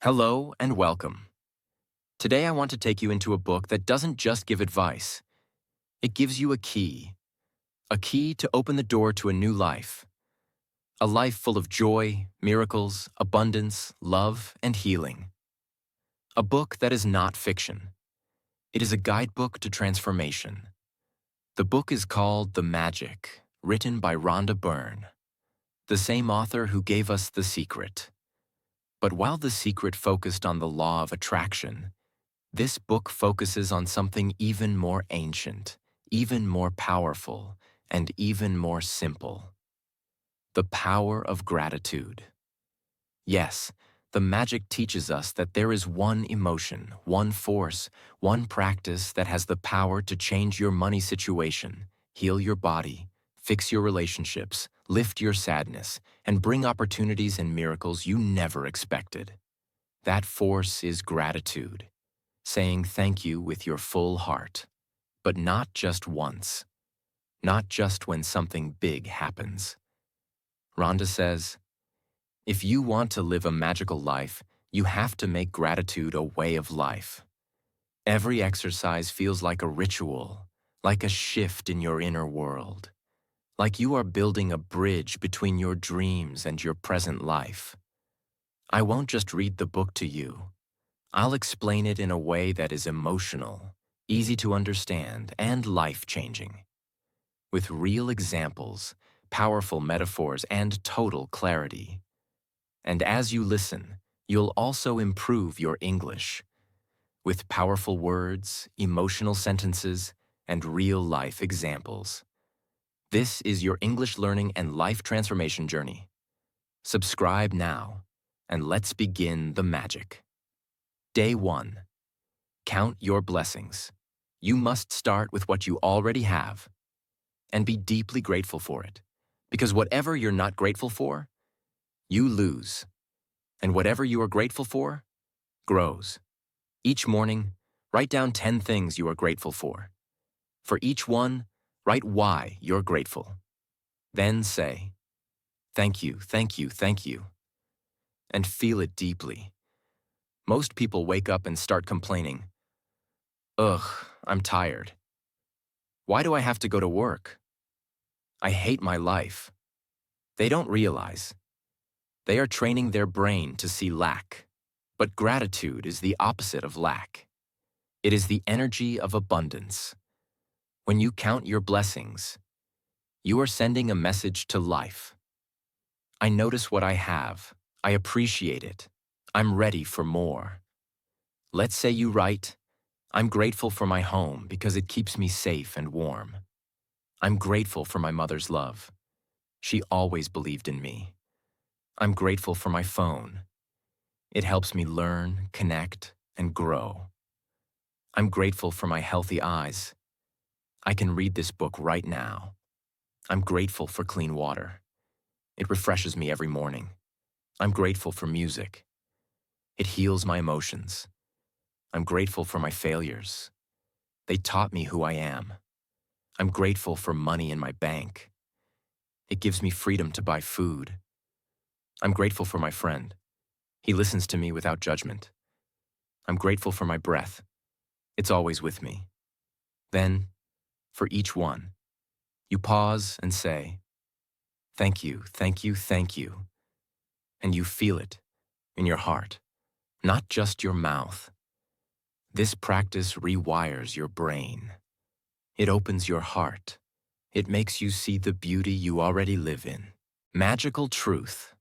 Hello and welcome. Today I want to take you into a book that doesn't just give advice. It gives you a key to open the door to a new life. A life full of joy, miracles, abundance, love, and healing. A book that is not fiction. It is a guidebook to transformation. The book is called The Magic, written by Rhonda Byrne, the same author who gave us The Secret. But while The Secret focused on the law of attraction, this book focuses on something even more ancient, even more powerful, and even more simple. The power of gratitude. Yes, the magic teaches us that there is one emotion, one force, one practice that has the power to change your money situation, heal your body, fix your relationships, lift your sadness, and bring opportunities and miracles you never expected. That force is gratitude. Saying thank you with your full heart, but not just once, not just when something big happens. Rhonda says, if you want to live a magical life, you have to make gratitude a way of life. Every exercise feels like a ritual, like a shift in your inner world, like you are building a bridge between your dreams and your present life. I won't just read the book to you. I'll explain it in a way that is emotional, easy to understand, and life-changing. With real examples, powerful metaphors, and total clarity. And as you listen, you'll also improve your English. With powerful words, emotional sentences, and real-life examples. This is your English learning and life transformation journey. Subscribe now, and let's begin the magic. Day 1. Count your blessings. You must start with what you already have and be deeply grateful for it, because whatever you're not grateful for, you lose, and whatever you are grateful for, grows. Each morning, write down 10 things you are grateful for. For each one, write why you're grateful. Then say, thank you, thank you, thank you, and feel it deeply. Most people wake up and start complaining. Ugh, I'm tired. Why do I have to go to work? I hate my life. They don't realize. They are training their brain to see lack. But gratitude is the opposite of lack. It is the energy of abundance. When you count your blessings, you are sending a message to life. I notice what I have. I appreciate it. I'm ready for more. Let's say you write, I'm grateful for my home because it keeps me safe and warm. I'm grateful for my mother's love. She always believed in me. I'm grateful for my phone. It helps me learn, connect, and grow. I'm grateful for my healthy eyes. I can read this book right now. I'm grateful for clean water. It refreshes me every morning. I'm grateful for music. It heals my emotions. I'm grateful for my failures. They taught me who I am. I'm grateful for money in my bank. It gives me freedom to buy food. I'm grateful for my friend. He listens to me without judgment. I'm grateful for my breath. It's always with me. Then, for each one, you pause and say, thank you, thank you, thank you. And you feel it in your heart, not just your mouth. This practice rewires your brain. It opens your heart. It makes you see the beauty you already live in. Magical truth.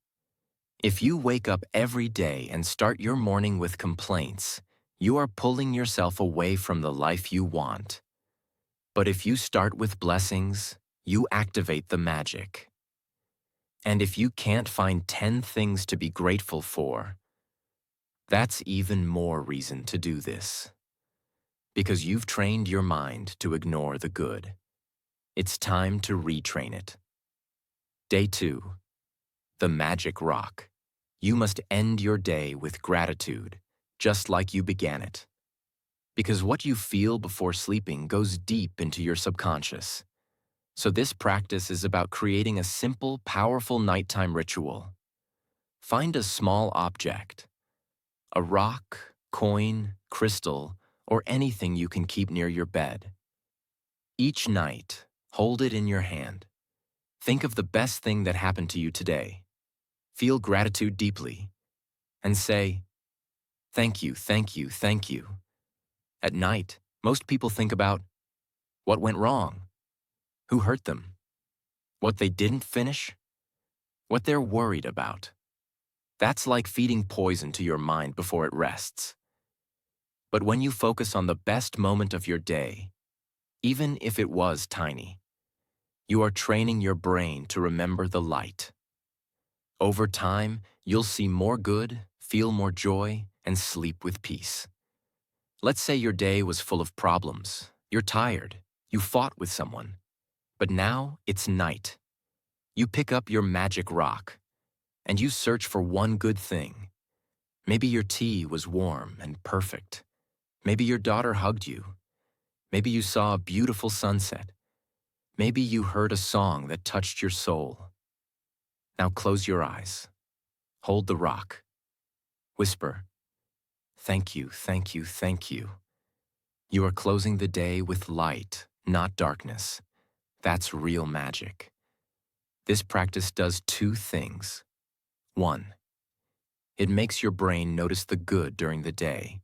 If you wake up every day and start your morning with complaints, you are pulling yourself away from the life you want. But if you start with blessings, you activate the magic. And if you can't find 10 things to be grateful for, that's even more reason to do this. Because you've trained your mind to ignore the good. It's time to retrain it. Day 2. The Magic Rock. You must end your day with gratitude, just like you began it. Because what you feel before sleeping goes deep into your subconscious. So this practice is about creating a simple, powerful nighttime ritual. Find a small object, A rock, coin, crystal, or anything you can keep near your bed. Each night, hold it in your hand. Think of the best thing that happened to you today. Feel gratitude deeply and say, thank you, thank you, thank you. At night, most people think about what went wrong, who hurt them, what they didn't finish, what they're worried about. That's like feeding poison to your mind before it rests. But when you focus on the best moment of your day, even if it was tiny, you are training your brain to remember the light. Over time, you'll see more good, feel more joy, and sleep with peace. Let's say your day was full of problems. You're tired. You fought with someone. But now it's night. You pick up your magic rock, and you search for one good thing. Maybe your tea was warm and perfect. Maybe your daughter hugged you. Maybe you saw a beautiful sunset. Maybe you heard a song that touched your soul. Now close your eyes. Hold the rock. Whisper, thank you, thank you, thank you. You are closing the day with light, not darkness. That's real magic. This practice does two things. 1. It makes your brain notice the good during the day,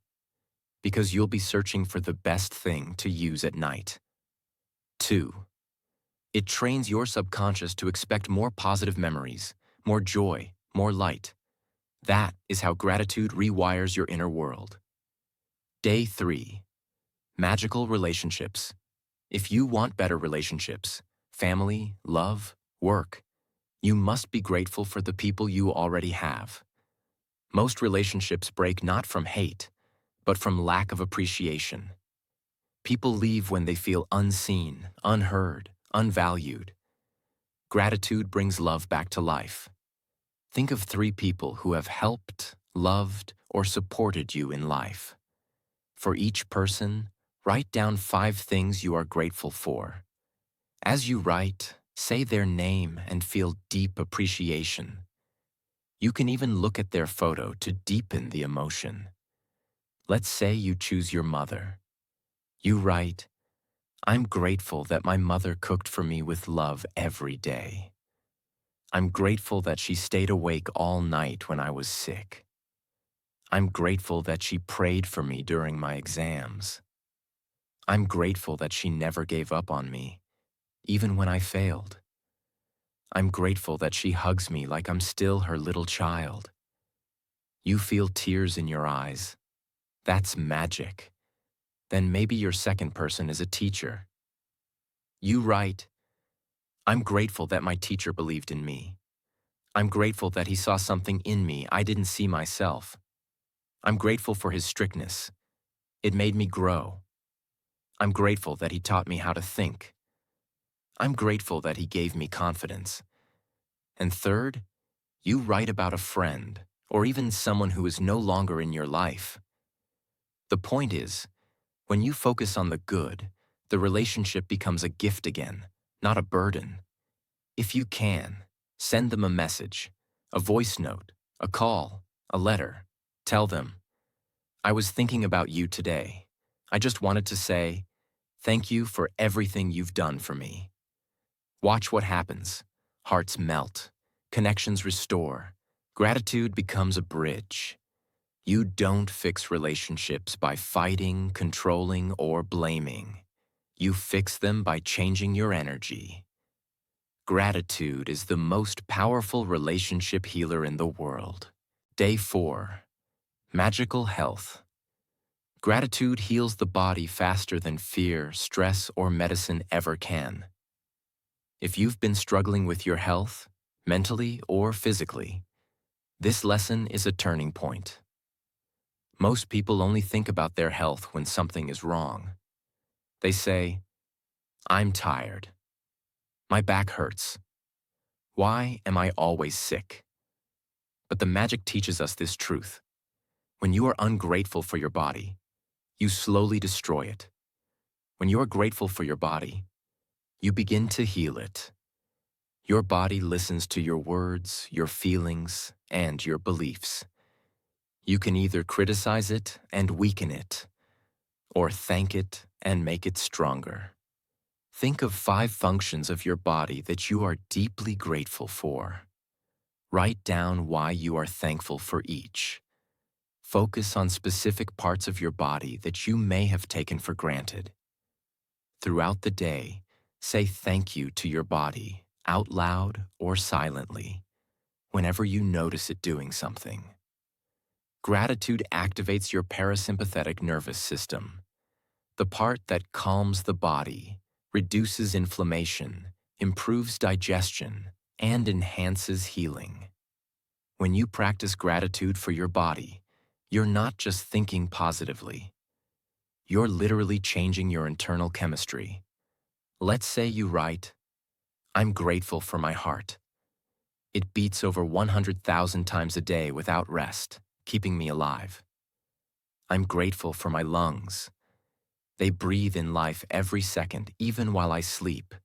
because you'll be searching for the best thing to use at night. 2. It trains your subconscious to expect more positive memories, more joy, more light. That is how gratitude rewires your inner world. Day 3. Magical relationships. If you want better relationships, family, love, work, you must be grateful for the people you already have. Most relationships break not from hate, but from lack of appreciation. People leave when they feel unseen, unheard, unvalued. Gratitude brings love back to life. Think of 3 people who have helped, loved, or supported you in life. For each person, write down 5 things you are grateful for. As you write, say their name and feel deep appreciation. You can even look at their photo to deepen the emotion. Let's say you choose your mother. You write, I'm grateful that my mother cooked for me with love every day. I'm grateful that she stayed awake all night when I was sick. I'm grateful that she prayed for me during my exams. I'm grateful that she never gave up on me, even when I failed. I'm grateful that she hugs me like I'm still her little child. You feel tears in your eyes. That's magic. Then maybe your second person is a teacher. You write, I'm grateful that my teacher believed in me. I'm grateful that he saw something in me I didn't see myself. I'm grateful for his strictness. It made me grow. I'm grateful that he taught me how to think. I'm grateful that he gave me confidence. And third, you write about a friend, or even someone who is no longer in your life. The point is, when you focus on the good, the relationship becomes a gift again, not a burden. If you can, send them a message, a voice note, a call, a letter. Tell them, I was thinking about you today. I just wanted to say, thank you for everything you've done for me. Watch what happens. Hearts melt. Connections restore. Gratitude becomes a bridge. You don't fix relationships by fighting, controlling, or blaming. You fix them by changing your energy. Gratitude is the most powerful relationship healer in the world. Day 4. Magical health. Gratitude heals the body faster than fear, stress, or medicine ever can. If you've been struggling with your health, mentally or physically, this lesson is a turning point. Most people only think about their health when something is wrong. They say, I'm tired. My back hurts. Why am I always sick? But the magic teaches us this truth. When you are ungrateful for your body, you slowly destroy it. When you are grateful for your body, you begin to heal it. Your body listens to your words, your feelings, and your beliefs. You can either criticize it and weaken it, or thank it and make it stronger. Think of 5 functions of your body that you are deeply grateful for. Write down why you are thankful for each. Focus on specific parts of your body that you may have taken for granted. Throughout the day, say thank you to your body, out loud or silently, whenever you notice it doing something. Gratitude activates your parasympathetic nervous system, the part that calms the body, reduces inflammation, improves digestion, and enhances healing. When you practice gratitude for your body, you're not just thinking positively. You're literally changing your internal chemistry. Let's say you write, "I'm grateful for my heart. It beats over 100,000 times a day without rest, keeping me alive. I'm grateful for my lungs. They breathe in life every second, even while I sleep.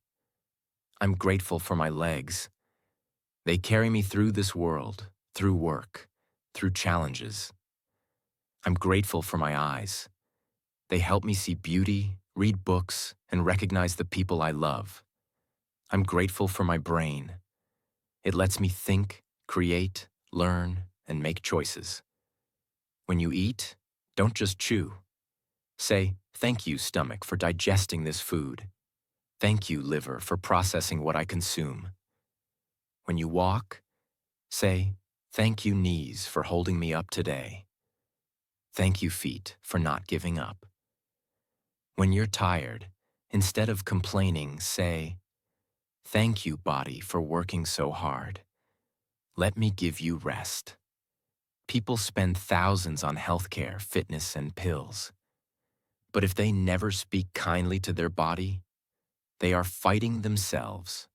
I'm grateful for my legs. They carry me through this world, through work, through challenges. I'm grateful for my eyes. They help me see beauty, read books, and recognize the people I love. I'm grateful for my brain. It lets me think, create, learn, and make choices. When you eat, don't just chew. Say, thank you, stomach, for digesting this food. Thank you, liver, for processing what I consume. When you walk, say, thank you, knees, for holding me up today. Thank you, feet, for not giving up. When you're tired, instead of complaining, say, thank you, body, for working so hard. Let me give you rest. People spend thousands on healthcare, fitness, and pills. But if they never speak kindly to their body, they are fighting themselves.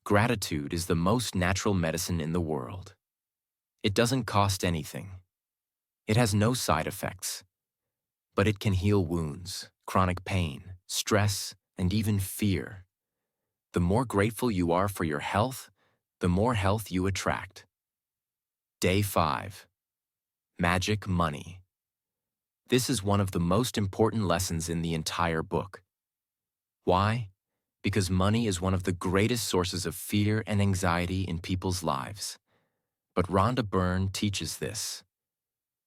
Gratitude is the most natural medicine in the world. It doesn't cost anything. It has no side effects. But it can heal wounds, chronic pain, stress, and even fear. The more grateful you are for your health, the more health you attract. Day 5. Magic Money. This is one of the most important lessons in the entire book. Why? Because money is one of the greatest sources of fear and anxiety in people's lives. But Rhonda Byrne teaches this.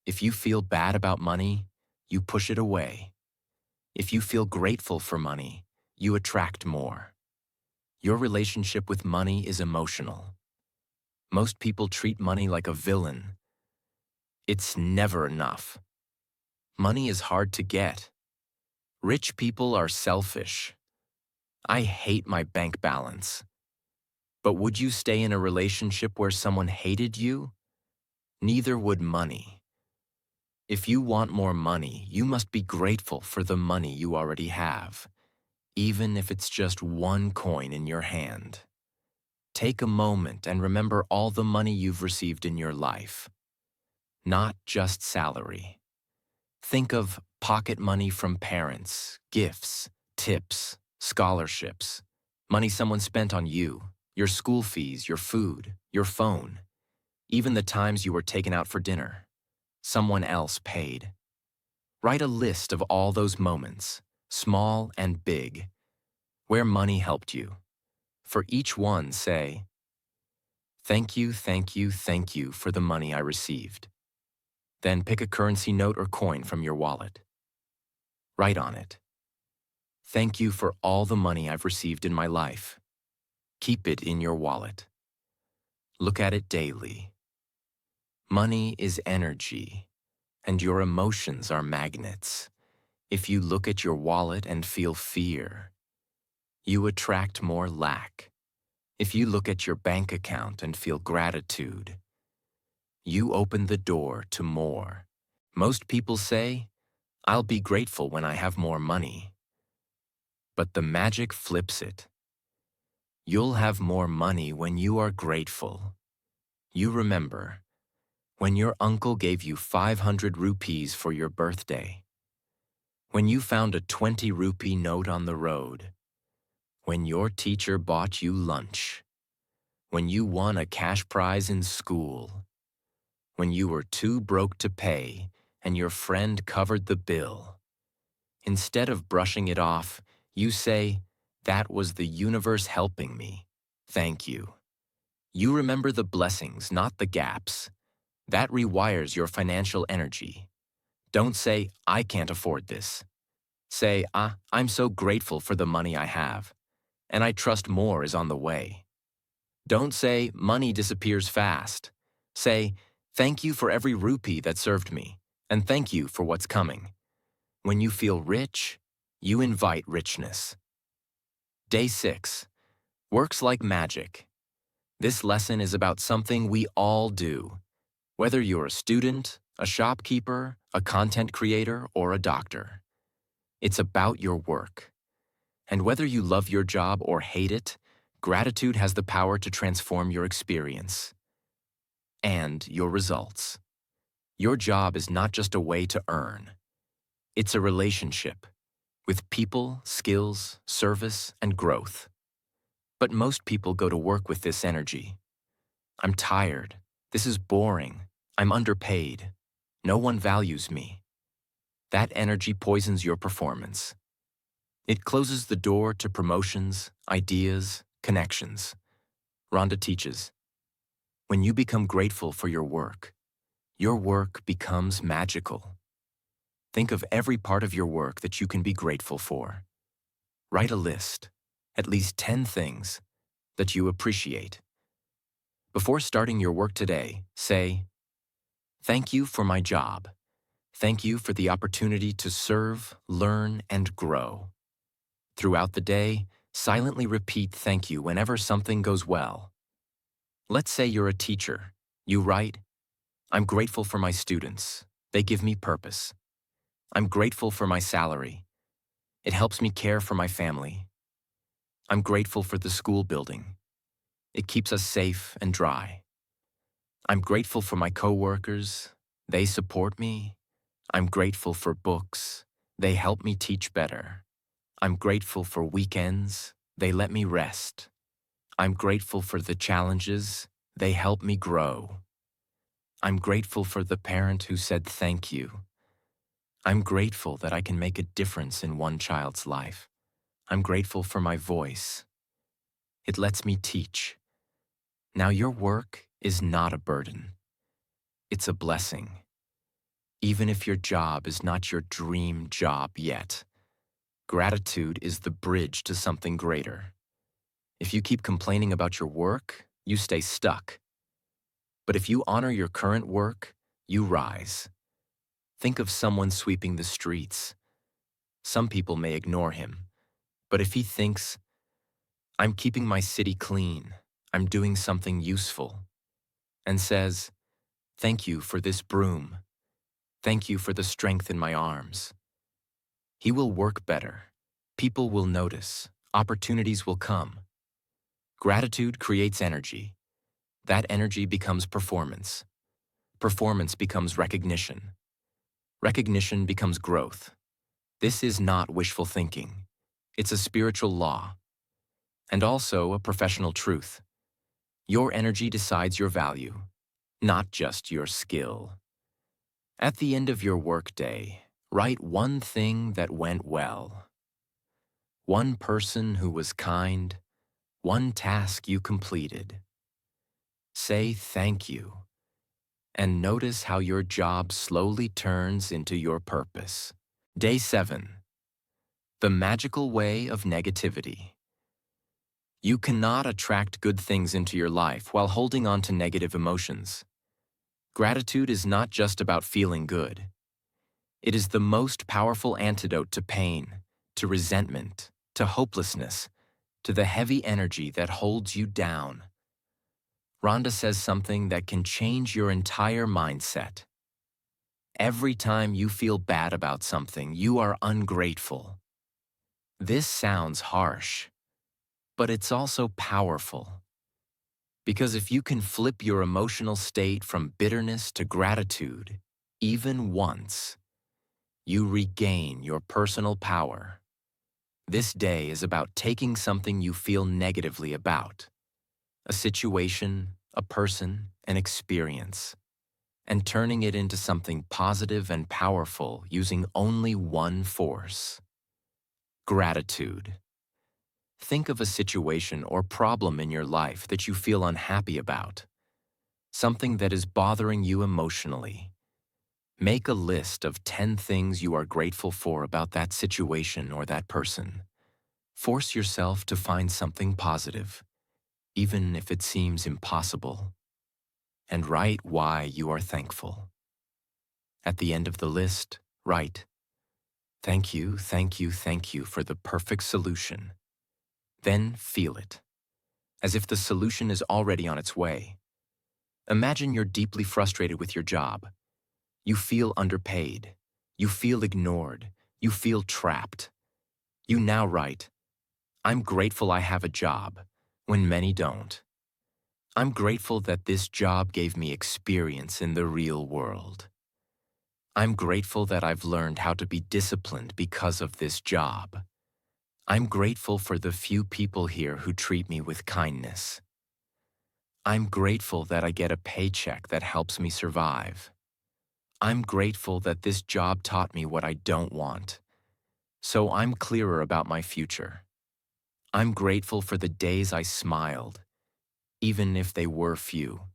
If you feel bad about money, you push it away. If you feel grateful for money, you attract more. Your relationship with money is emotional. Most people treat money like a villain. It's never enough. Money is hard to get. Rich people are selfish. I hate my bank balance. But would you stay in a relationship where someone hated you? Neither would money. If you want more money, you must be grateful for the money you already have, even if it's just one coin in your hand. Take a moment and remember all the money you've received in your life, not just salary. Think of pocket money from parents, gifts, tips, scholarships, money someone spent on you, your school fees, your food, your phone, even the times you were taken out for dinner. Someone else paid. Write a list of all those moments, small and big, where money helped you. For each one, say, thank you, thank you, thank you for the money I received. Then pick a currency note or coin from your wallet. Write on it, thank you for all the money I've received in my life. Keep it in your wallet. Look at it daily. Money is energy, and your emotions are magnets. If you look at your wallet and feel fear, you attract more lack. If you look at your bank account and feel gratitude, you open the door to more. Most people say, I'll be grateful when I have more money. But the magic flips it. You'll have more money when you are grateful. You remember, when your uncle gave you 500 rupees for your birthday, when you found a 20 rupee note on the road, when your teacher bought you lunch, when you won a cash prize in school. when you were too broke to pay and your friend covered the bill. Instead of brushing it off, you say, "That was the universe helping me. Thank you." You remember the blessings, not the gaps. That rewires your financial energy. Don't say, "I can't afford this." Say, "I'm so grateful for the money I have, and I trust more is on the way." Don't say, "Money disappears fast." Say, "Thank you for every rupee that served me, and thank you for what's coming." When you feel rich, you invite richness. Day 6. Works like magic. This lesson is about something we all do. Whether you're a student, a shopkeeper, a content creator, or a doctor. It's about your work. And whether you love your job or hate it, gratitude has the power to transform your experience and your results. Your job is not just a way to earn. It's a relationship with people, skills, service, and growth. But most people go to work with this energy. I'm tired. This is boring. I'm underpaid. No one values me. That energy poisons your performance. It closes the door to promotions, ideas, connections. Rhonda teaches, when you become grateful for your work becomes magical. Think of every part of your work that you can be grateful for. Write a list, at least 10 things that you appreciate. Before starting your work today, say, "Thank you for my job. Thank you for the opportunity to serve, learn, and grow." Throughout the day, silently repeat thank you whenever something goes well. Let's say you're a teacher. You write, "I'm grateful for my students. They give me purpose. I'm grateful for my salary. It helps me care for my family. I'm grateful for the school building. It keeps us safe and dry. I'm grateful for my coworkers. They support me. I'm grateful for books. They help me teach better. I'm grateful for weekends. They let me rest. I'm grateful for the challenges. They help me grow. I'm grateful for the parent who said thank you. I'm grateful that I can make a difference in one child's life. I'm grateful for my voice. It lets me teach." Now your work is not a burden. It's a blessing. Even if your job is not your dream job yet, gratitude is the bridge to something greater. If you keep complaining about your work, you stay stuck. But if you honor your current work, you rise. Think of someone sweeping the streets. Some people may ignore him, but if he thinks, "I'm keeping my city clean, I'm doing something useful," and says, "Thank you for this broom. Thank you for the strength in my arms," he will work better. People will notice. Opportunities will come. Gratitude creates energy. That energy becomes performance. Performance becomes recognition. Recognition becomes growth. This is not wishful thinking. It's a spiritual law. And also a professional truth. Your energy decides your value, not just your skill. At the end of your workday, write one thing that went well. One person who was kind, one task you completed. Say thank you, and notice how your job slowly turns into your purpose. Day 7. The magical way of negativity. You cannot attract good things into your life while holding on to negative emotions. Gratitude is not just about feeling good. It is the most powerful antidote to pain, to resentment, to hopelessness, to the heavy energy that holds you down. Rhonda says something that can change your entire mindset. Every time you feel bad about something, you are ungrateful. This sounds harsh, but it's also powerful. Because if you can flip your emotional state from bitterness to gratitude, even once, you regain your personal power. This day is about taking something you feel negatively about, a situation, a person, an experience, and turning it into something positive and powerful using only one force: gratitude. Think of a situation or problem in your life that you feel unhappy about, something that is bothering you emotionally. Make a list of 10 things you are grateful for about that situation or that person. Force yourself to find something positive, even if it seems impossible, and write why you are thankful. At the end of the list, write, "Thank you, thank you, thank you for the perfect solution." Then feel it, as if the solution is already on its way. Imagine you're deeply frustrated with your job. You feel underpaid. You feel ignored. You feel trapped. You now write, "I'm grateful I have a job," when many don't. "I'm grateful that this job gave me experience in the real world. I'm grateful that I've learned how to be disciplined because of this job. I'm grateful for the few people here who treat me with kindness. I'm grateful that I get a paycheck that helps me survive. I'm grateful that this job taught me what I don't want, so I'm clearer about my future. I'm grateful for the days I smiled, even if they were few.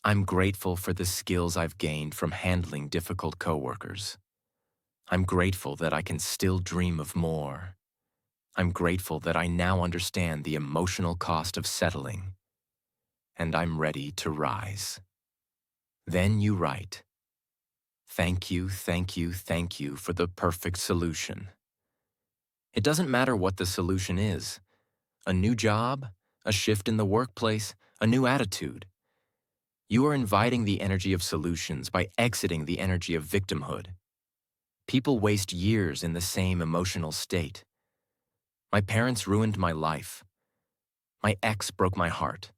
I'm grateful for the skills I've gained from handling difficult coworkers. I'm grateful that I can still dream of more. I'm grateful that I now understand the emotional cost of settling, and I'm ready to rise." Then you write, "Thank you, thank you, thank you for the perfect solution." It doesn't matter what the solution is: a new job, a shift in the workplace, a new attitude. You are inviting the energy of solutions by exiting the energy of victimhood. People waste years in the same emotional state. My parents ruined my life. My ex broke my heart.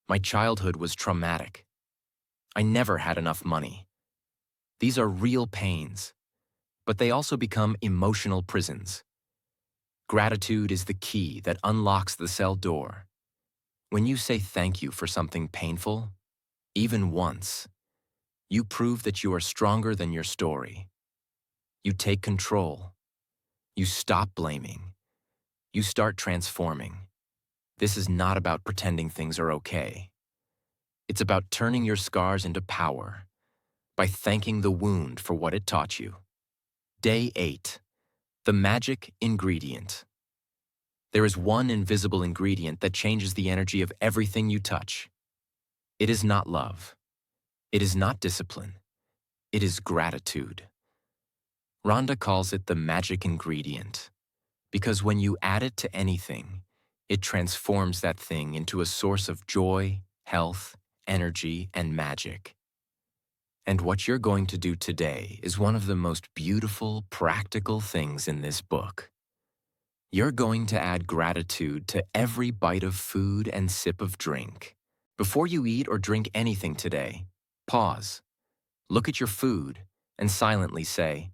My childhood was traumatic. I never had enough money. These are real pains, but they also become emotional prisons. Gratitude is the key that unlocks the cell door. When you say thank you for something painful, even once, you prove that you are stronger than your story. You take control. You stop blaming. You start transforming. This is not about pretending things are okay. It's about turning your scars into power by thanking the wound for what it taught you. Day 8. The magic ingredient. There is one invisible ingredient that changes the energy of everything you touch. It is not love. It is not discipline. It is gratitude. Rhonda calls it the magic ingredient because when you add it to anything, it transforms that thing into a source of joy, health, energy, and magic. And what you're going to do today is one of the most beautiful, practical things in this book. You're going to add gratitude to every bite of food and sip of drink. Before you eat or drink anything today, pause, look at your food, and silently say,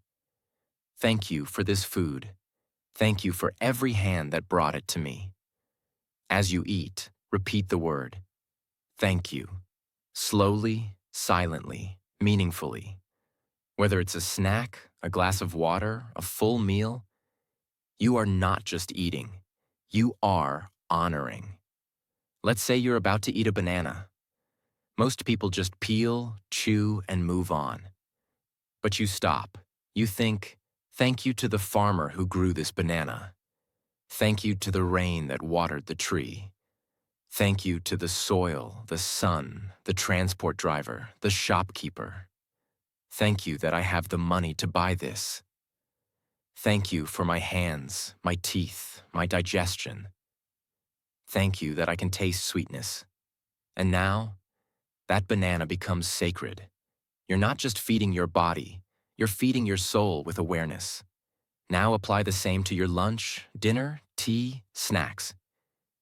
"Thank you for this food. Thank you for every hand that brought it to me." As you eat, repeat the word, "Thank you." Slowly, silently, meaningfully. Whether it's a snack, a glass of water, a full meal, you are not just eating. You are honoring. Let's say you're about to eat a banana. Most people just peel, chew, and move on. But you stop. You think, "Thank you to the farmer who grew this banana. Thank you to the rain that watered the tree. Thank you to the soil, the sun, the transport driver, the shopkeeper. Thank you that I have the money to buy this. Thank you for my hands, my teeth, my digestion. Thank you that I can taste sweetness." And now, that banana becomes sacred. You're not just feeding your body, you're feeding your soul with awareness. Now apply the same to your lunch, dinner, tea, snacks.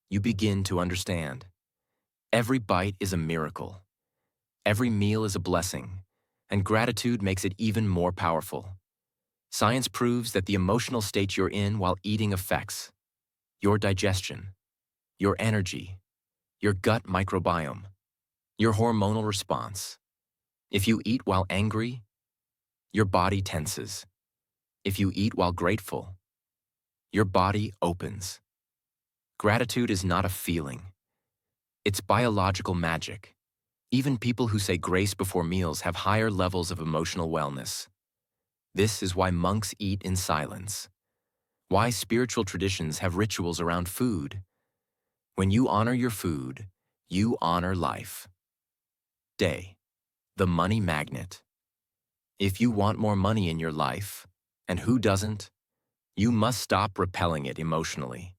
You begin to understand. Every bite is a miracle. Every meal is a blessing, and gratitude makes it even more powerful. Science proves that the emotional state you're in while eating affects your digestion, your energy, your gut microbiome, your hormonal response. If you eat while angry, your body tenses. If you eat while grateful, your body opens. Gratitude is not a feeling. It's biological magic. Even people who say grace before meals have higher levels of emotional wellness. This is why monks eat in silence. Why spiritual traditions have rituals around food. When you honor your food, you honor life. Day. The money magnet. If you want more money in your life, and who doesn't, you must stop repelling it emotionally.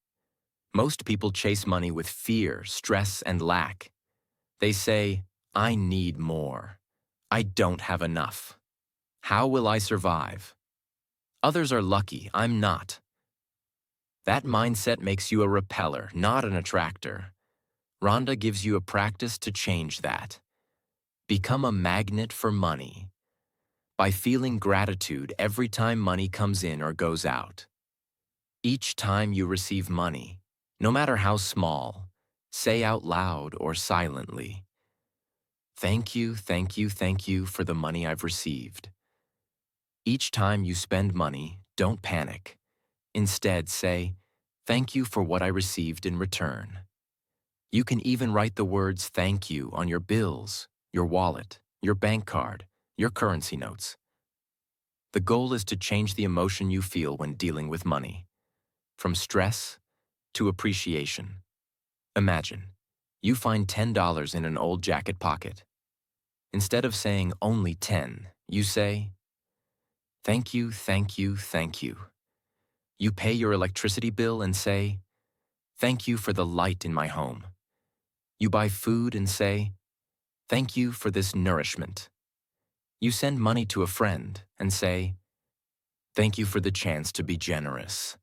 Most people chase money with fear, stress, and lack. They say, I need more. I don't have enough. How will I survive? Others are lucky, I'm not. That mindset makes you a repeller, not an attractor. Rhonda gives you a practice to change that. Become a magnet for money by feeling gratitude every time money comes in or goes out. Each time you receive money, no matter how small, say out loud or silently, thank you, thank you, thank you for the money I've received. Each time you spend money, don't panic. Instead, say, thank you for what I received in return. You can even write the words thank you on your bills, your wallet, your bank card, your currency notes. The goal is to change the emotion you feel when dealing with money, from stress to appreciation. Imagine, you find $10 in an old jacket pocket. Instead of saying only 10, you say, thank you, thank you, thank you. You pay your electricity bill and say, thank you for the light in my home. You buy food and say, thank you for this nourishment. You send money to a friend and say, thank you for the chance to be generous.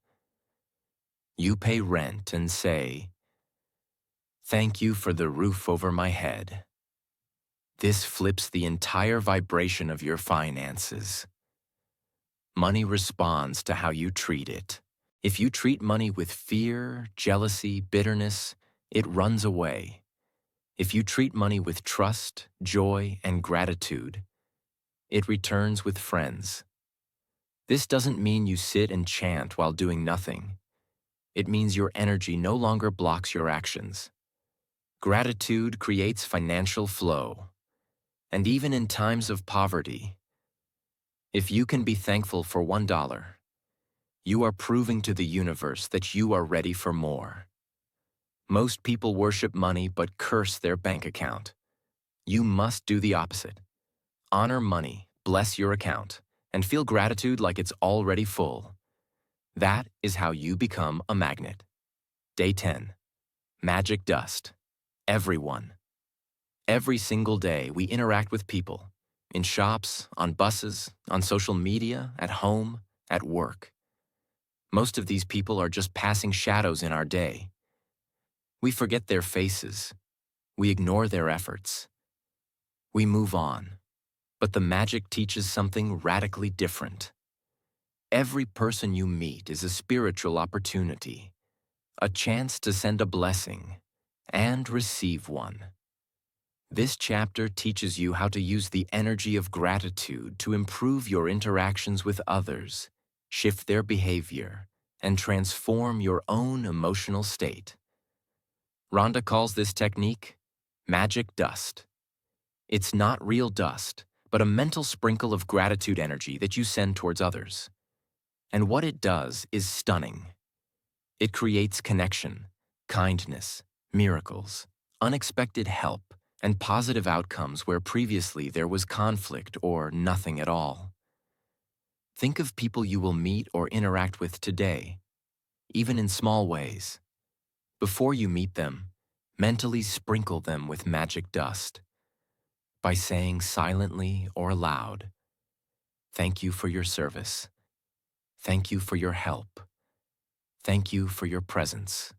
You pay rent and say, thank you for the roof over my head. This flips the entire vibration of your finances. Money responds to how you treat it. If you treat money with fear, jealousy, bitterness, it runs away. If you treat money with trust, joy, and gratitude, it returns with friends. This doesn't mean you sit and chant while doing nothing. It means your energy no longer blocks your actions. Gratitude creates financial flow. And even in times of poverty, if you can be thankful for $1, you are proving to the universe that you are ready for more. Most people worship money but curse their bank account. You must do the opposite. Honor money, bless your account, and feel gratitude like it's already full. That is how you become a magnet. Day 10. Magic dust. Everyone. Every single day, we interact with people. In shops, on buses, on social media, at home, at work. Most of these people are just passing shadows in our day. We forget their faces. We ignore their efforts. We move on. But the magic teaches something radically different. Every person you meet is a spiritual opportunity, a chance to send a blessing and receive one. This chapter teaches you how to use the energy of gratitude to improve your interactions with others, shift their behavior, and transform your own emotional state. Rhonda calls this technique magic dust. It's not real dust, but a mental sprinkle of gratitude energy that you send towards others. And what it does is stunning. It creates connection, kindness, miracles, unexpected help, and positive outcomes where previously there was conflict or nothing at all. Think of people you will meet or interact with today, even in small ways. Before you meet them, mentally sprinkle them with magic dust by saying silently or aloud, thank you for your service. Thank you for your help. Thank you for your presence.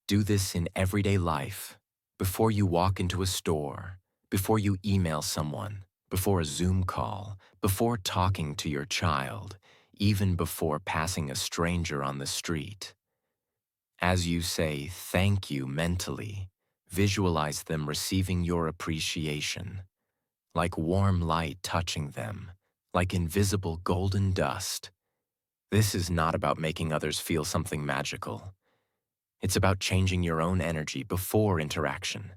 Do this in everyday life, before you walk into a store, before you email someone, before a Zoom call, before talking to your child, even before passing a stranger on the street. As you say thank you mentally, visualize them receiving your appreciation. like warm light touching them, like invisible golden dust. This is not about making others feel something magical. It's about changing your own energy before interaction.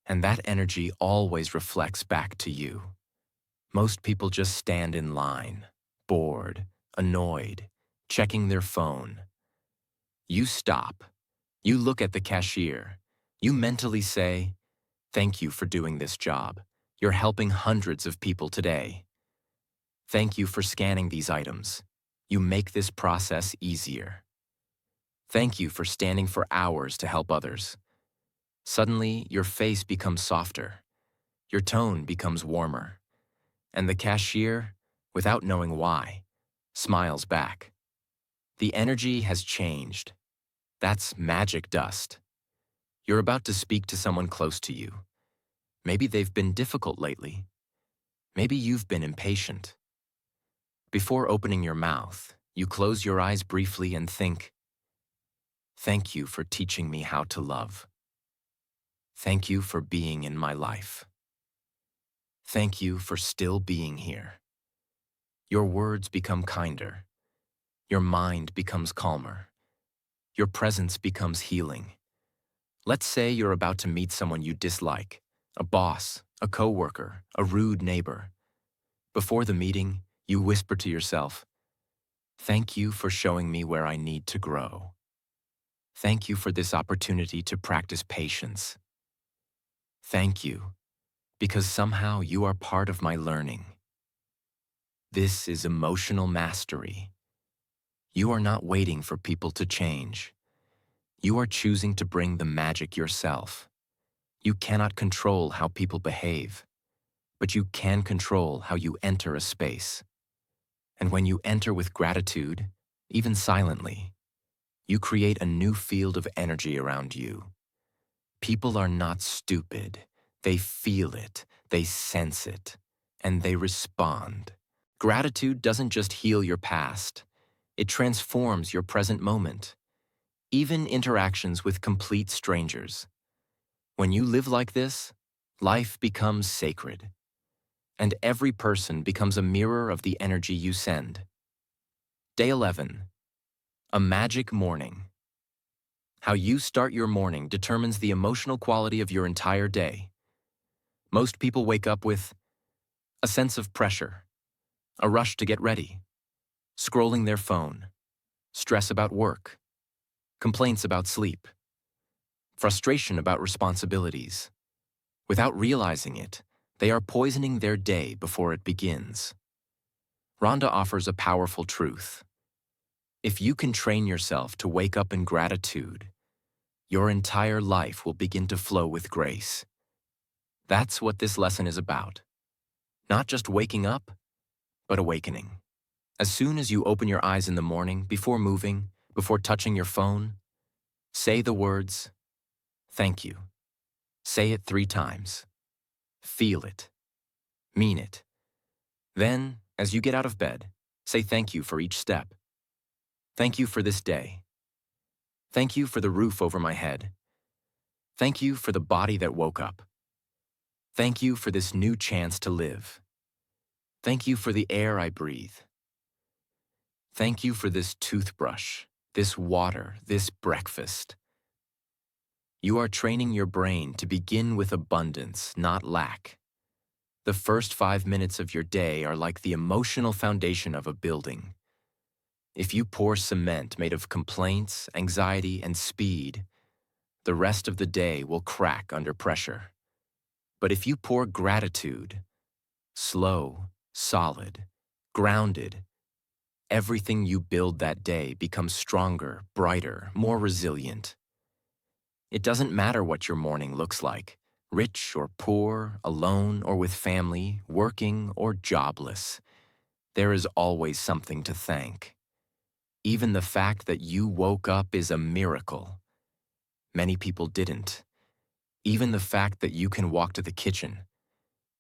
And that energy always reflects back to you. Most people just stand in line, bored, annoyed, checking their phone. You stop. You look at the cashier. You mentally say, "Thank you for doing this job. You're helping hundreds of people today. Thank you for scanning these items. You make this process easier. Thank you for standing for hours to help others." Suddenly, your face becomes softer. Your tone becomes warmer. And the cashier, without knowing why, smiles back. The energy has changed. That's magic dust. You're about to speak to someone close to you. Maybe they've been difficult lately. Maybe you've been impatient. Before opening your mouth, you close your eyes briefly and think, "Thank you for teaching me how to love. Thank you for being in my life. Thank you for still being here." Your words become kinder. Your mind becomes calmer. Your presence becomes healing. Let's say you're about to meet someone you dislike, a boss, a coworker, a rude neighbor. Before the meeting, you whisper to yourself, "Thank you for showing me where I need to grow. Thank you for this opportunity to practice patience. Thank you, because somehow you are part of my learning." This is emotional mastery. You are not waiting for people to change. You are choosing to bring the magic yourself. You cannot control how people behave, but you can control how you enter a space. And when you enter with gratitude, even silently, you create a new field of energy around you. People are not stupid. They feel it, they sense it, and they respond. Gratitude doesn't just heal your past, it transforms your present moment, even interactions with complete strangers. When you live like this, life becomes sacred, and every person becomes a mirror of the energy you send. Day 11. A magic morning. How you start your morning determines the emotional quality of your entire day. Most people wake up with a sense of pressure, a rush to get ready, scrolling their phone, stress about work, complaints about sleep, frustration about responsibilities. Without realizing it, they are poisoning their day before it begins. Rhonda offers a powerful truth. If you can train yourself to wake up in gratitude, your entire life will begin to flow with grace. That's what this lesson is about. Not just waking up, but awakening. As soon as you open your eyes in the morning, before moving, before touching your phone, say the words, "Thank you." Say it 3 times. Feel it. Mean it. Then, as you get out of bed, say thank you for each step. Thank you for this day. Thank you for the roof over my head. Thank you for the body that woke up. Thank you for this new chance to live. Thank you for the air I breathe. Thank you for this toothbrush, this water, this breakfast. You are training your brain to begin with abundance, not lack. The first 5 minutes of your day are like the emotional foundation of a building. If you pour cement made of complaints, anxiety, and speed, the rest of the day will crack under pressure. But if you pour gratitude, slow, solid, grounded, everything you build that day becomes stronger, brighter, more resilient. It doesn't matter what your morning looks like, rich or poor, alone or with family, working or jobless. There is always something to thank. Even the fact that you woke up is a miracle. Many people didn't. Even the fact that you can walk to the kitchen,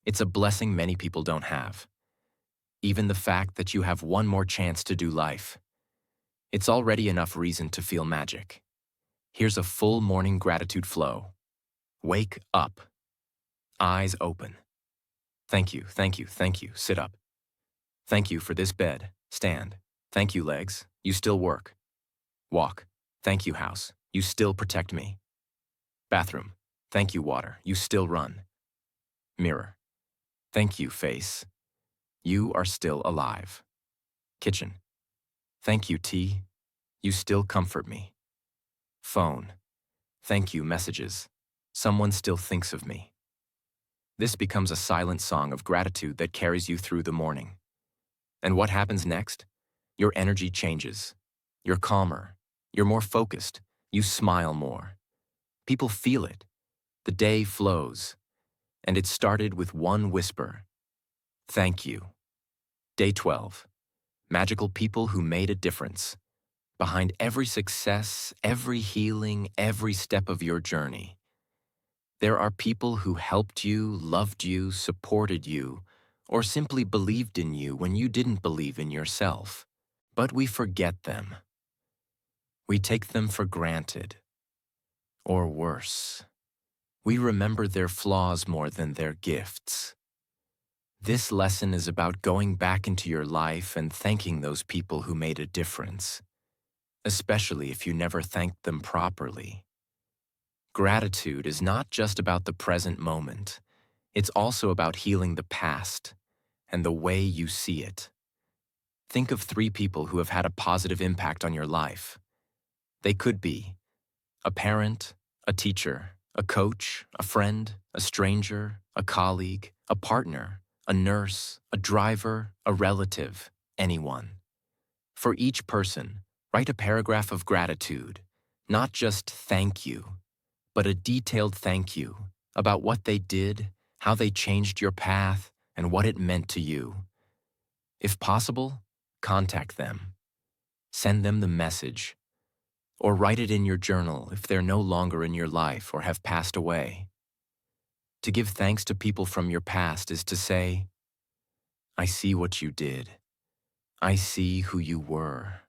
it's a blessing many people don't have. Even the fact that you have one more chance to do life, it's already enough reason to feel magic. Here's a full morning gratitude flow. Wake up. Eyes open. Thank you, thank you, thank you. Sit up. Thank you for this bed. Stand. Thank you, legs. You still work. Walk. Thank you, house. You still protect me. Bathroom. Thank you, water. You still run. Mirror. Thank you, face. You are still alive. Kitchen. Thank you, tea. You still comfort me. Phone. Thank you, messages. Someone still thinks of me. This becomes a silent song of gratitude that carries you through the morning. And what happens next? Your energy changes. You're calmer. You're more focused. You smile more. People feel it. The day flows. And it started with one whisper. Thank you. Day 12. Magical people who made a difference. Behind every success, every healing, every step of your journey, there are people who helped you, loved you, supported you, or simply believed in you when you didn't believe in yourself. But we forget them. We take them for granted. Or worse, we remember their flaws more than their gifts. This lesson is about going back into your life and thanking those people who made a difference, especially if you never thanked them properly. Gratitude is not just about the present moment. It's also about healing the past and the way you see it. Think of 3 people who have had a positive impact on your life. They could be a parent, a teacher, a coach, a friend, a stranger, a colleague, a partner, a nurse, a driver, a relative, anyone. For each person, write a paragraph of gratitude, not just thank you, but a detailed thank you about what they did, how they changed your path, and what it meant to you. If possible, contact them. Send them the message. Or write it in your journal if they're no longer in your life or have passed away. To give thanks to people from your past is to say, I see what you did. I see who you were.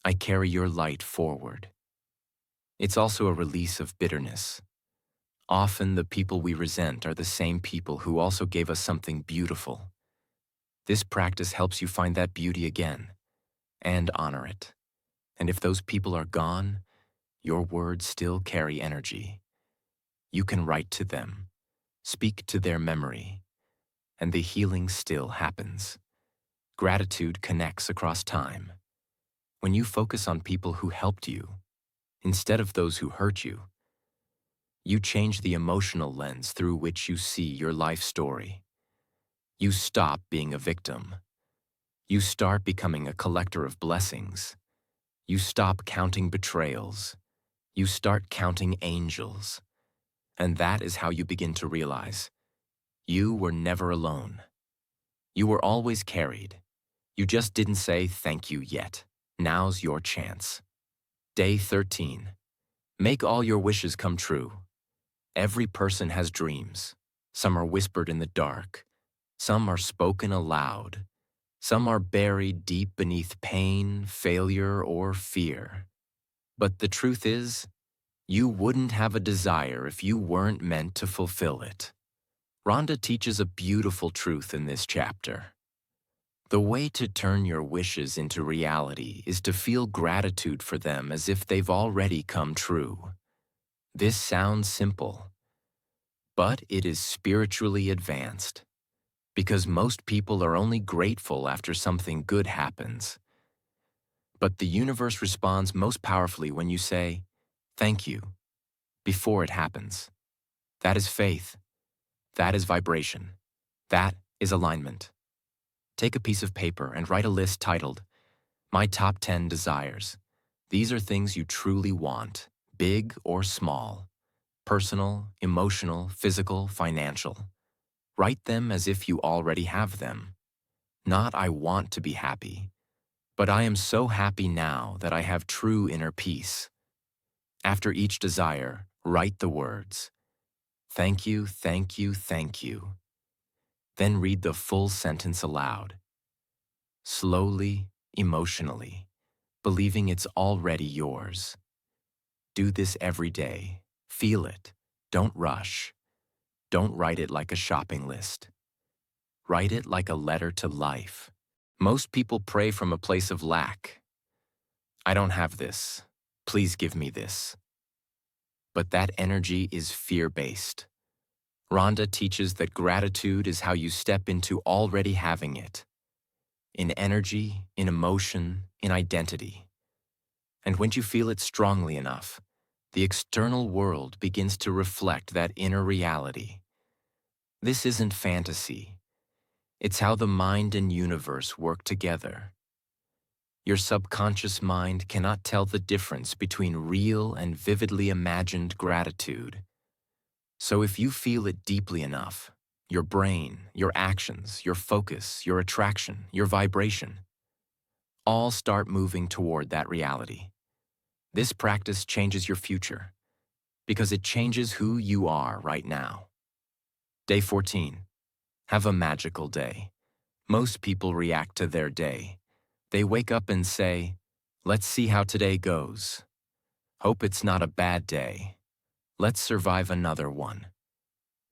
I carry your light forward. It's also a release of bitterness. Often the people we resent are the same people who also gave us something beautiful. This practice helps you find that beauty again and honor it. And if those people are gone, your words still carry energy. You can write to them, speak to their memory, and the healing still happens. Gratitude connects across time. When you focus on people who helped you, instead of those who hurt you, you change the emotional lens through which you see your life story. You stop being a victim. You start becoming a collector of blessings. You stop counting betrayals. You start counting angels. And that is how you begin to realize you were never alone. You were always carried. You just didn't say thank you yet. Now's your chance. Day 13. Make all your wishes come true. Every person has dreams. Some are whispered in the dark. Some are spoken aloud. Some are buried deep beneath pain, failure, or fear. But the truth is, you wouldn't have a desire if you weren't meant to fulfill it. Rhonda teaches a beautiful truth in this chapter. The way to turn your wishes into reality is to feel gratitude for them as if they've already come true. This sounds simple, but it is spiritually advanced, because most people are only grateful after something good happens. But the universe responds most powerfully when you say, thank you, before it happens. That is faith. That is vibration. That is alignment. Take a piece of paper and write a list titled, My Top 10 Desires. These are things you truly want, big or small, personal, emotional, physical, financial. Write them as if you already have them. Not I want to be happy, but I am so happy now that I have true inner peace. After each desire, write the words, thank you, thank you, thank you. Then read the full sentence aloud. Slowly, emotionally, believing it's already yours. Do this every day. Feel it. Don't rush. Don't write it like a shopping list. Write it like a letter to life. Most people pray from a place of lack. I don't have this. Please give me this. But that energy is fear-based. Rhonda teaches that gratitude is how you step into already having it. In energy, in emotion, in identity. And when you feel it strongly enough, the external world begins to reflect that inner reality. This isn't fantasy. It's how the mind and universe work together. Your subconscious mind cannot tell the difference between real and vividly imagined gratitude. So if you feel it deeply enough, your brain, your actions, your focus, your attraction, your vibration, all start moving toward that reality. This practice changes your future because it changes who you are right now. Day 14. Have a magical day. Most people react to their day. They wake up and say, "Let's see how today goes. Hope it's not a bad day. Let's survive another one."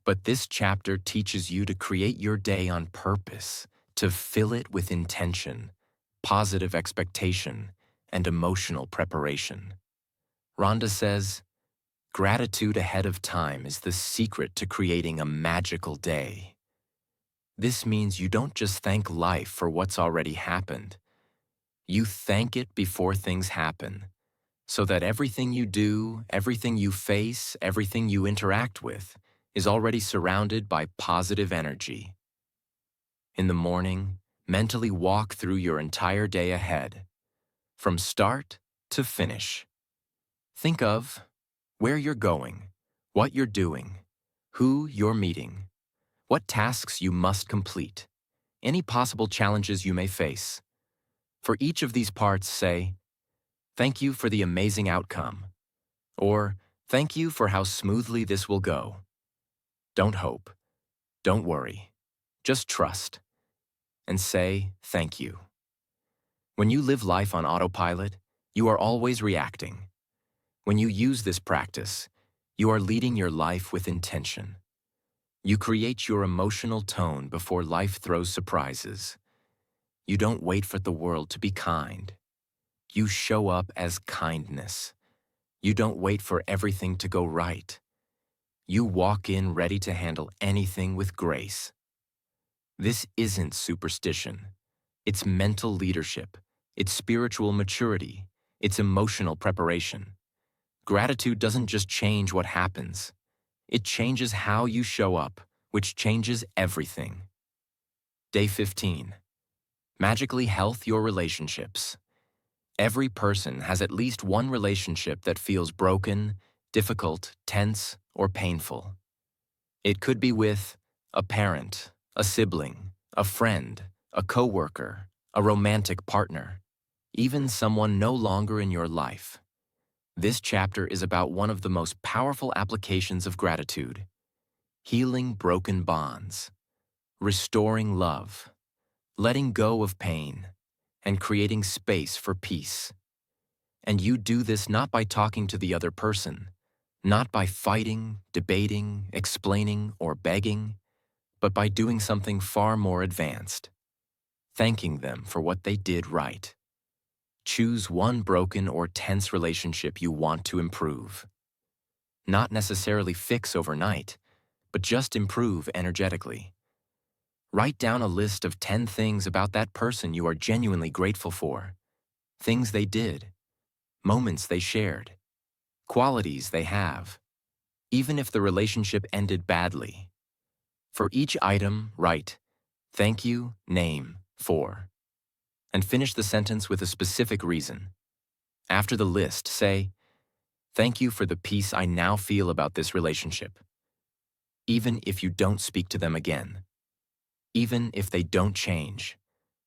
But this chapter teaches you to create your day on purpose, to fill it with intention, positive expectation, and emotional preparation. Rhonda says, gratitude ahead of time is the secret to creating a magical day. This means you don't just thank life for what's already happened. You thank it before things happen, so that everything you do, everything you face, everything you interact with is already surrounded by positive energy. In the morning, mentally walk through your entire day ahead, from start to finish. Think of where you're going, what you're doing, who you're meeting, what tasks you must complete, any possible challenges you may face. For each of these parts, say, "Thank you for the amazing outcome," or "Thank you for how smoothly this will go." Don't hope, don't worry, just trust, and say thank you. When you live life on autopilot, you are always reacting. When you use this practice, you are leading your life with intention. You create your emotional tone before life throws surprises. You don't wait for the world to be kind. You show up as kindness. You don't wait for everything to go right. You walk in ready to handle anything with grace. This isn't superstition. It's mental leadership. It's spiritual maturity. It's emotional preparation. Gratitude doesn't just change what happens. It changes how you show up, which changes everything. Day 15. Magically health your relationships. Every person has at least one relationship that feels broken, difficult, tense, or painful. It could be with a parent, a sibling, a friend, a coworker, a romantic partner, even someone no longer in your life. This chapter is about one of the most powerful applications of gratitude: healing broken bonds, restoring love, letting go of pain, and creating space for peace. And you do this not by talking to the other person, not by fighting, debating, explaining, or begging, but by doing something far more advanced: thanking them for what they did right. Choose one broken or tense relationship you want to improve. Not necessarily fix overnight, but just improve energetically. Write down a list of 10 things about that person you are genuinely grateful for. Things they did, moments they shared, qualities they have, even if the relationship ended badly. For each item, write, "Thank you, name, for," and finish the sentence with a specific reason. After the list, say, "Thank you for the peace I now feel about this relationship." Even if you don't speak to them again, even if they don't change,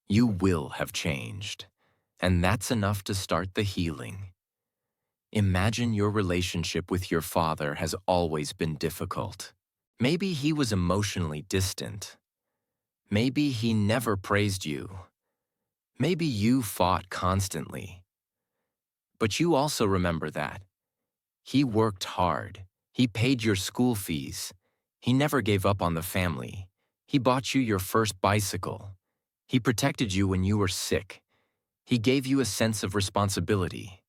you will have changed, and that's enough to start the healing. Imagine your relationship with your father has always been difficult. Maybe he was emotionally distant. Maybe he never praised you. Maybe you fought constantly. But you also remember that he worked hard. He paid your school fees. He never gave up on the family. He bought you your first bicycle. He protected you when you were sick. He gave you a sense of responsibility.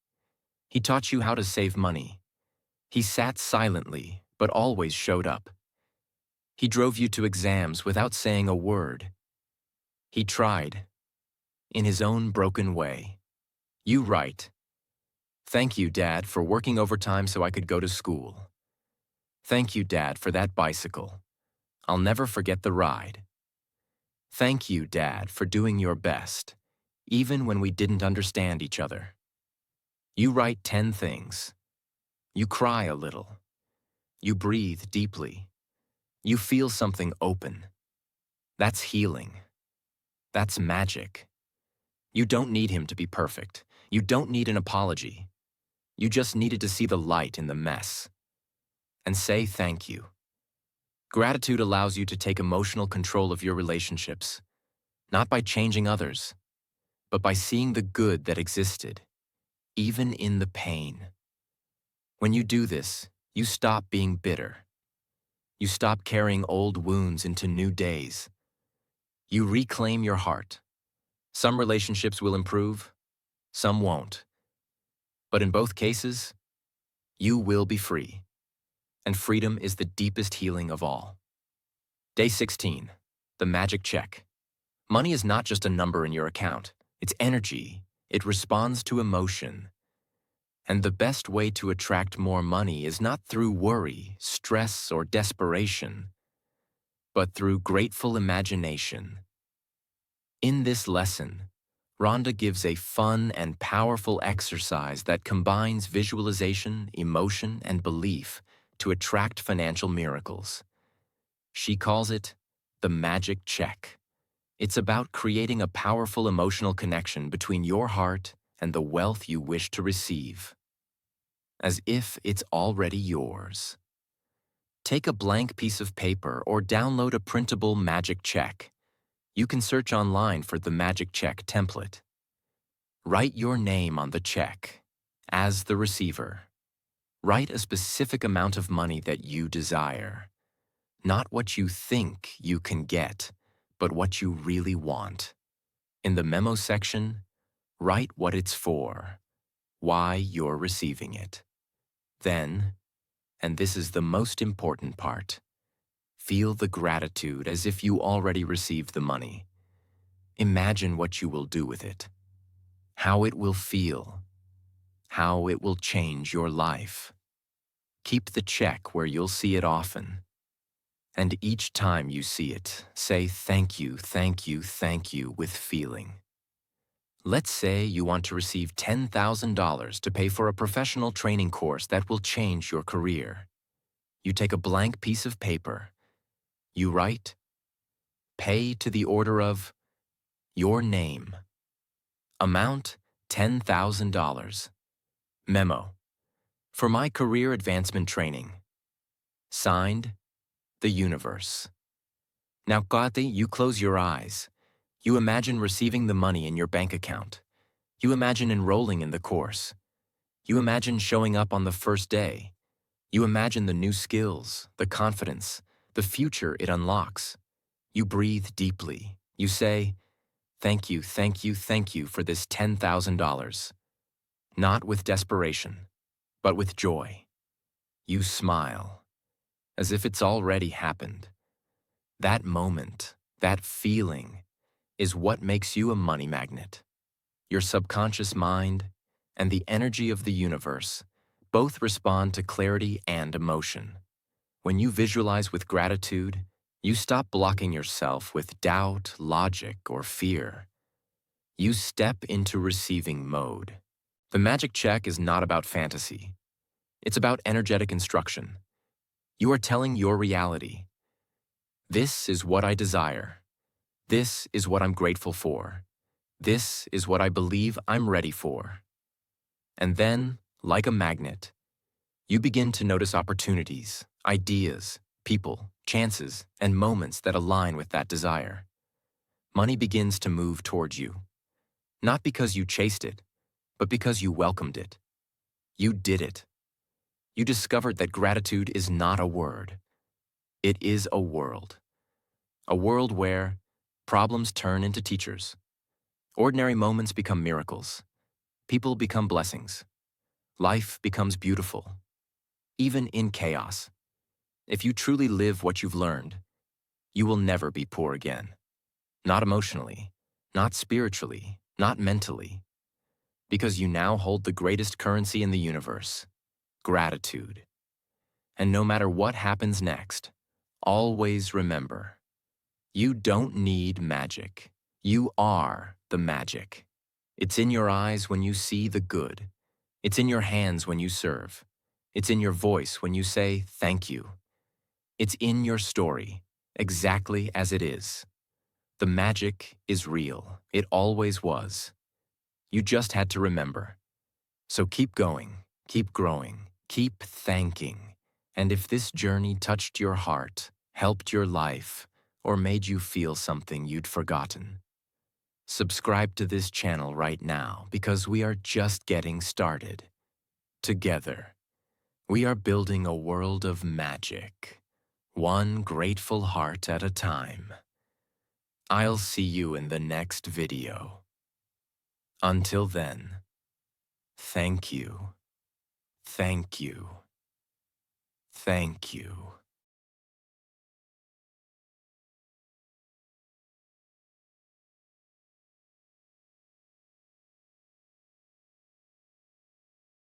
He taught you how to save money. He sat silently, but always showed up. He drove you to exams without saying a word. He tried, in his own broken way. You write, "Thank you, Dad, for working overtime so I could go to school. Thank you, Dad, for that bicycle. I'll never forget the ride. Thank you, Dad, for doing your best, even when we didn't understand each other." You write 10 things. You cry a little. You breathe deeply. You feel something open. That's healing. That's magic. You don't need him to be perfect. You don't need an apology. You just needed to see the light in the mess. And say thank you. Gratitude allows you to take emotional control of your relationships, not by changing others, but by seeing the good that existed, even in the pain. When you do this, you stop being bitter. You stop carrying old wounds into new days. You reclaim your heart. Some relationships will improve, some won't. But in both cases, you will be free. And freedom is the deepest healing of all. Day 16, the magic check. Money is not just a number in your account. It's energy. It responds to emotion. And the best way to attract more money is not through worry, stress, or desperation, but through grateful imagination. In this lesson, Rhonda gives a fun and powerful exercise that combines visualization, emotion, and belief to attract financial miracles. She calls it the magic check. It's about creating a powerful emotional connection between your heart and the wealth you wish to receive, as if it's already yours. Take a blank piece of paper or download a printable magic check. You can search online for the magic check template. Write your name on the check as the receiver. Write a specific amount of money that you desire. Not what you think you can get, but what you really want. In the memo section, write what it's for, why you're receiving it. Then, and this is the most important part, feel the gratitude as if you already received the money. Imagine what you will do with it, how it will feel, how it will change your life. Keep the check where you'll see it often. And each time you see it, say thank you, thank you, thank you with feeling. Let's say you want to receive $10,000 to pay for a professional training course that will change your career. You take a blank piece of paper. You write, "Pay to the order of your name. Amount $10,000. Memo. For my career advancement training. Signed, the universe." Now, Kathy, you close your eyes. You imagine receiving the money in your bank account. You imagine enrolling in the course. You imagine showing up on the first day. You imagine the new skills, the confidence, the future it unlocks. You breathe deeply. You say, "Thank you, thank you, thank you for this $10,000. Not with desperation, but with joy. You smile, as if it's already happened. That moment, that feeling, is what makes you a money magnet. Your subconscious mind and the energy of the universe both respond to clarity and emotion. When you visualize with gratitude, you stop blocking yourself with doubt, logic, or fear. You step into receiving mode. The magic check is not about fantasy. It's about energetic instruction. You are telling your reality. This is what I desire. This is what I'm grateful for. This is what I believe I'm ready for. And then, like a magnet, you begin to notice opportunities, ideas, people, chances, and moments that align with that desire. Money begins to move towards you. Not because you chased it, but because you welcomed it. You did it. You discovered that gratitude is not a word. It is a world. A world where problems turn into teachers, ordinary moments become miracles, people become blessings, life becomes beautiful, even in chaos. If you truly live what you've learned, you will never be poor again. Not emotionally, not spiritually, not mentally, because you now hold the greatest currency in the universe, gratitude. And no matter what happens next, always remember, you don't need magic. You are the magic. It's in your eyes when you see the good. It's in your hands when you serve. It's in your voice when you say thank you. It's in your story, exactly as it is. The magic is real. It always was. You just had to remember. So keep going, keep growing, keep thanking. And if this journey touched your heart, helped your life, or made you feel something you'd forgotten, subscribe to this channel right now because we are just getting started. Together, we are building a world of magic, one grateful heart at a time. I'll see you in the next video. Until then, thank you, thank you, thank you.